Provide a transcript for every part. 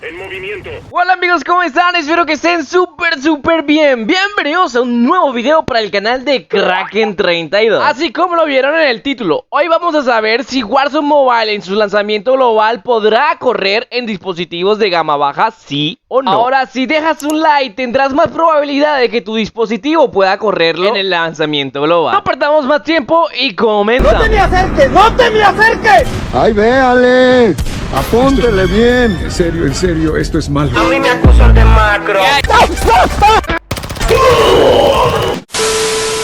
en movimiento. Hola amigos, ¿cómo están? Espero que estén súper bien. Bienvenidos a un nuevo video para el canal de Kraken32. Así como lo vieron en el título, hoy vamos a saber si Warzone Mobile en su lanzamiento global podrá correr en dispositivos de gama baja, sí o no. Ahora, si dejas un like, tendrás más probabilidad de que tu dispositivo pueda correrlo en el lanzamiento global. No perdamos más tiempo y comenzamos. ¡No te me acerques! ¡No te me acerques! ¡Ay, véale! Apúntele bien. En serio, esto es malo. A mí me acusan de macro.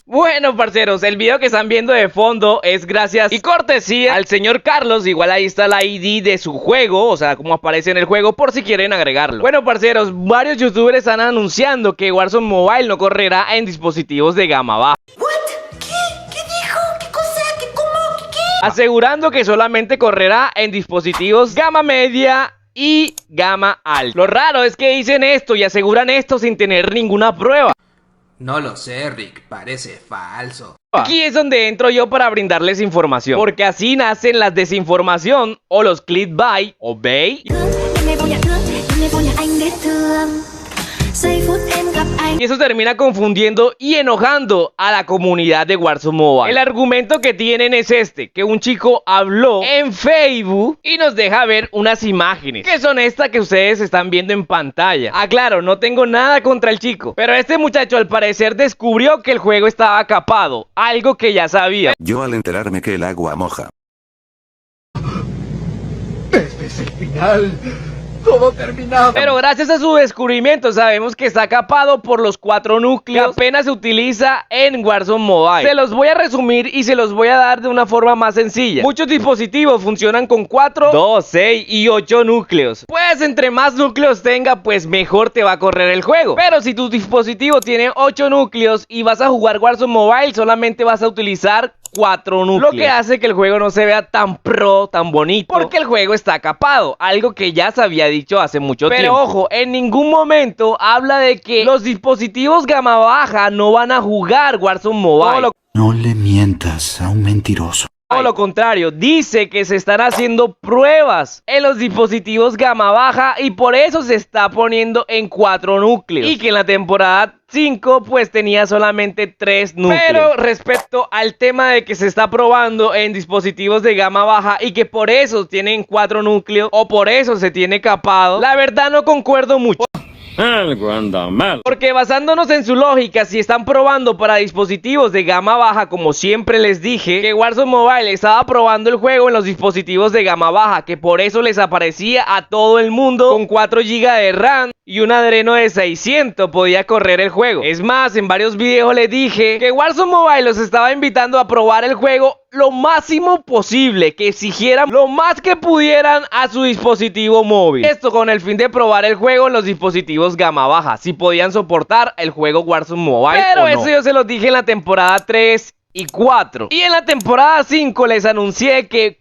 Bueno, parceros, el video que están viendo de fondo es gracias y cortesía al señor Carlos. Igual ahí está la ID de su juego, o sea, como aparece en el juego, por si quieren agregarlo. Bueno, parceros, varios youtubers están anunciando que Warzone Mobile no correrá en dispositivos de gama baja, asegurando que solamente correrá en dispositivos gama media y gama alta. Lo raro es que dicen esto y aseguran esto sin tener ninguna prueba. No lo sé, Rick, parece falso. Aquí es donde entro yo para brindarles información, porque así nacen las desinformación o los clickbait o bait. Y eso termina confundiendo y enojando a la comunidad de Warzone Mobile. El argumento que tienen es este, que un chico habló en Facebook y nos deja ver unas imágenes, que son estas que ustedes están viendo en pantalla. Claro, no tengo nada contra el chico, pero este muchacho al parecer descubrió que el juego estaba capado, algo que ya sabía. Yo al enterarme que el agua moja. Este es el final. Todo terminado. Pero gracias a su descubrimiento sabemos que está capado por los 4 núcleos que apenas se utiliza en Warzone Mobile. Se los voy a resumir y se los voy a dar de una forma más sencilla. Muchos dispositivos funcionan con 4, 2, 6 y 8 núcleos. Pues entre más núcleos tenga, pues mejor te va a correr el juego. Pero si tu dispositivo tiene 8 núcleos y vas a jugar Warzone Mobile, solamente vas a utilizar 4 núcleos, lo que hace que el juego no se vea tan pro, tan bonito, porque el juego está capado, algo que ya se había dicho hace mucho tiempo. Pero ojo, en ningún momento habla de que los dispositivos gama baja no van a jugar Warzone Mobile. No le mientas a un mentiroso. Todo lo contrario, dice que se están haciendo pruebas en los dispositivos gama baja y por eso se está poniendo en 4 núcleos. Y que en la temporada 5 pues tenía solamente 3 núcleos. Pero respecto al tema de que se está probando en dispositivos de gama baja y que por eso tienen 4 núcleos o por eso se tiene capado, la verdad no concuerdo mucho. Algo anda mal. Porque basándonos en su lógica, si están probando para dispositivos de gama baja, como siempre les dije, que Warzone Mobile estaba probando el juego en los dispositivos de gama baja, que por eso les aparecía a todo el mundo con 4 GB de RAM y un Adreno de 600 podía correr el juego. Es más, en varios videos les dije que Warzone Mobile los estaba invitando a probar el juego lo máximo posible, que exigieran lo más que pudieran a su dispositivo móvil. Esto con el fin de probar el juego en los dispositivos gama baja, si podían soportar el juego Warzone Mobile. Pero eso yo se los dije en la temporada 3 y 4. Y en la temporada 5 les anuncié que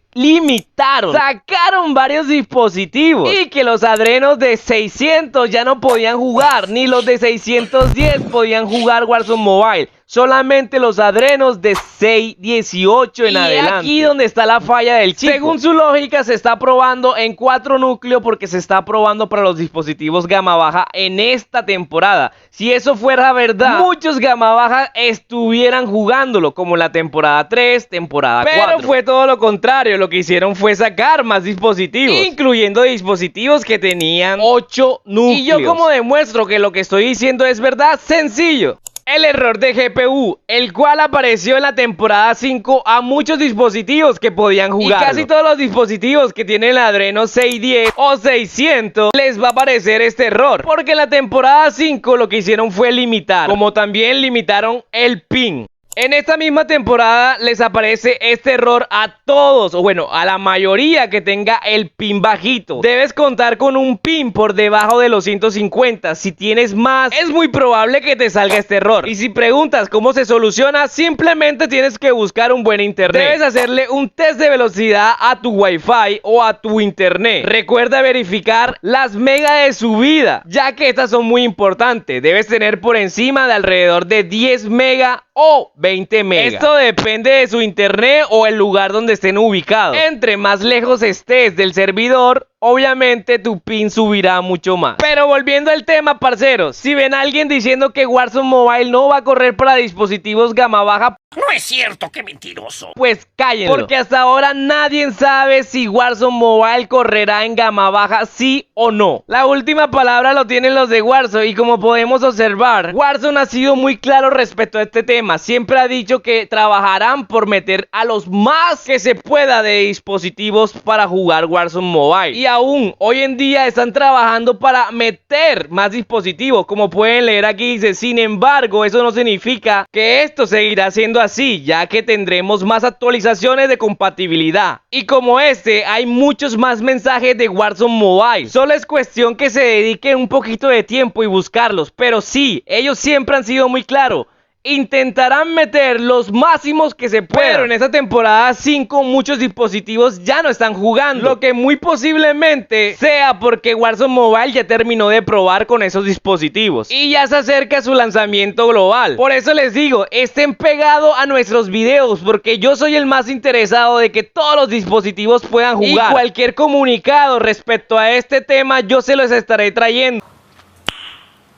sacaron varios dispositivos y que los Adrenos de 600 ya no podían jugar, ni los de 610 podían jugar Warzone Mobile. Solamente los Adrenos de 618 en adelante. Y aquí donde está la falla del chico. Según su lógica se está probando en 4 núcleos porque se está probando para los dispositivos gama baja en esta temporada. Si eso fuera verdad, muchos gama baja estuvieran jugándolo, como la temporada 3, temporada 4. Pero fue todo lo contrario, lo que hicieron fue sacar más dispositivos, incluyendo dispositivos que tenían 8 núcleos. Y yo como demuestro que lo que estoy diciendo es verdad, sencillo. El error de GPU, el cual apareció en la temporada 5 a muchos dispositivos que podían jugar. Y casi todos los dispositivos que tienen el Adreno 610 o 600 les va a aparecer este error. Porque en la temporada 5 lo que hicieron fue limitar, como también limitaron el ping. En esta misma temporada les aparece este error a todos, o bueno, a la mayoría que tenga el pin bajito. Debes contar con un pin por debajo de los 150. Si tienes más, es muy probable que te salga este error. Y si preguntas cómo se soluciona, simplemente tienes que buscar un buen internet. Debes hacerle un test de velocidad a tu Wi-Fi o a tu internet. Recuerda verificar las megas de subida, ya que estas son muy importantes. Debes tener por encima de alrededor de 10 megas o 20 megas. Esto depende de su internet o el lugar donde estén ubicados. Entre más lejos estés del servidor obviamente tu pin subirá mucho más. Pero volviendo al tema, parceros, si ven a alguien diciendo que Warzone Mobile no va a correr para dispositivos gama baja, No es cierto, qué mentiroso. pues cállenlo, porque hasta ahora nadie sabe si Warzone Mobile correrá en gama baja, sí o no. La última palabra lo tienen los de Warzone, y como podemos observar, Warzone ha sido muy claro respecto a este tema. Siempre ha dicho que trabajarán por meter a los más que se pueda de dispositivos para jugar Warzone Mobile, y aún hoy en día están trabajando para meter más dispositivos. Como pueden leer aquí, dice: sin embargo, eso no significa que esto seguirá siendo así, ya que tendremos más actualizaciones de compatibilidad. Y como hay muchos más mensajes de Warzone Mobile. Solo es cuestión que se dediquen un poquito de tiempo y buscarlos. Pero sí, ellos siempre han sido muy claros. Intentarán meter los máximos que se puedan. Pero en esta temporada 5 muchos dispositivos ya no están jugando, lo que muy posiblemente sea porque Warzone Mobile ya terminó de probar con esos dispositivos y ya se acerca su lanzamiento global. Por eso les digo, estén pegados a nuestros videos, porque yo soy el más interesado de que todos los dispositivos puedan jugar. Y cualquier comunicado respecto a este tema yo se los estaré trayendo.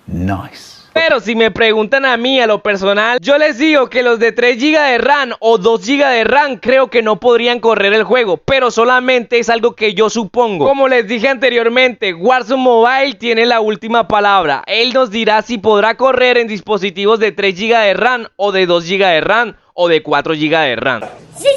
Nice. Pero si me preguntan a mí, a lo personal, yo les digo que los de 3 GB de RAM o 2 GB de RAM creo que no podrían correr el juego, pero solamente es algo que yo supongo. Como les dije anteriormente, Warzone Mobile tiene la última palabra. Él nos dirá si podrá correr en dispositivos de 3 GB de RAM o de 2 GB de RAM o de 4 GB de RAM. Sí.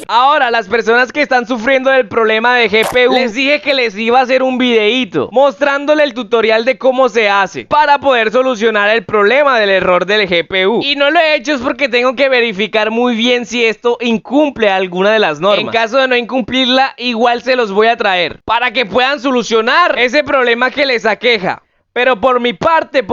Ahora, las personas que están sufriendo del problema de GPU, les dije que les iba a hacer un videíto mostrándole el tutorial de cómo se hace para poder solucionar el problema del error del GPU. Y no lo he hecho es porque tengo que verificar muy bien si esto incumple alguna de las normas. En caso de no incumplirla, igual se los voy a traer para que puedan solucionar ese problema que les aqueja. Pero por mi parte,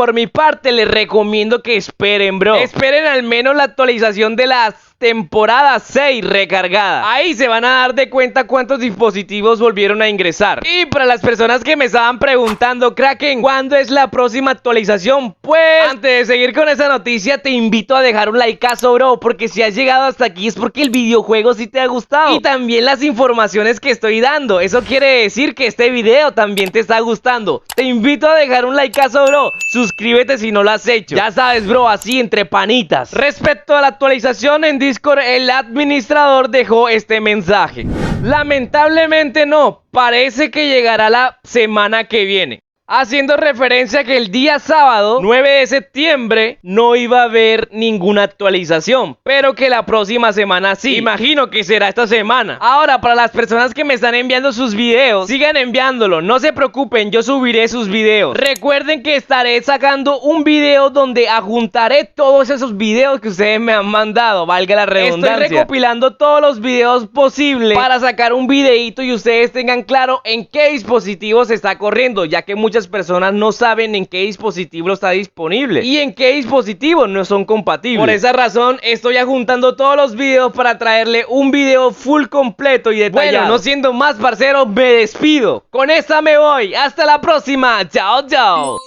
les recomiendo que esperen, bro. Esperen al menos la actualización de las temporada 6 recargada. Ahí se van a dar de cuenta cuántos dispositivos volvieron a ingresar. Y para las personas que me estaban preguntando, Kraken, ¿cuándo es la próxima actualización? Pues antes de seguir con esa noticia, te invito a dejar un likeazo, bro, porque si has llegado hasta aquí es porque el videojuego sí te ha gustado. Y también las informaciones que estoy dando. Eso quiere decir que este video también te está gustando. Te invito a dejar un likeazo, bro. Suscríbete si no lo has hecho. Ya sabes, bro, así entre panitas. Respecto a la actualización en Discord, el administrador dejó este mensaje: lamentablemente no, parece que llegará la semana que viene. Haciendo referencia a que el día sábado 9 de septiembre no iba a haber ninguna actualización, pero que la próxima semana sí. Imagino que será esta semana. Ahora, para las personas que me están enviando sus videos, sigan enviándolo, no se preocupen, yo subiré sus videos. Recuerden que estaré sacando un video donde adjuntaré todos esos videos que ustedes me han mandado, valga la redundancia. Estoy recopilando todos los videos posibles para sacar un videito y ustedes tengan claro en qué dispositivo se está corriendo, ya que muchas personas no saben en qué dispositivo está disponible y en qué dispositivos no son compatibles. Por esa razón estoy adjuntando todos los videos para traerle un video full completo y detallado. Bueno, no siendo más, parceros, me despido. Con esta me voy. Hasta la próxima. Chao, chao.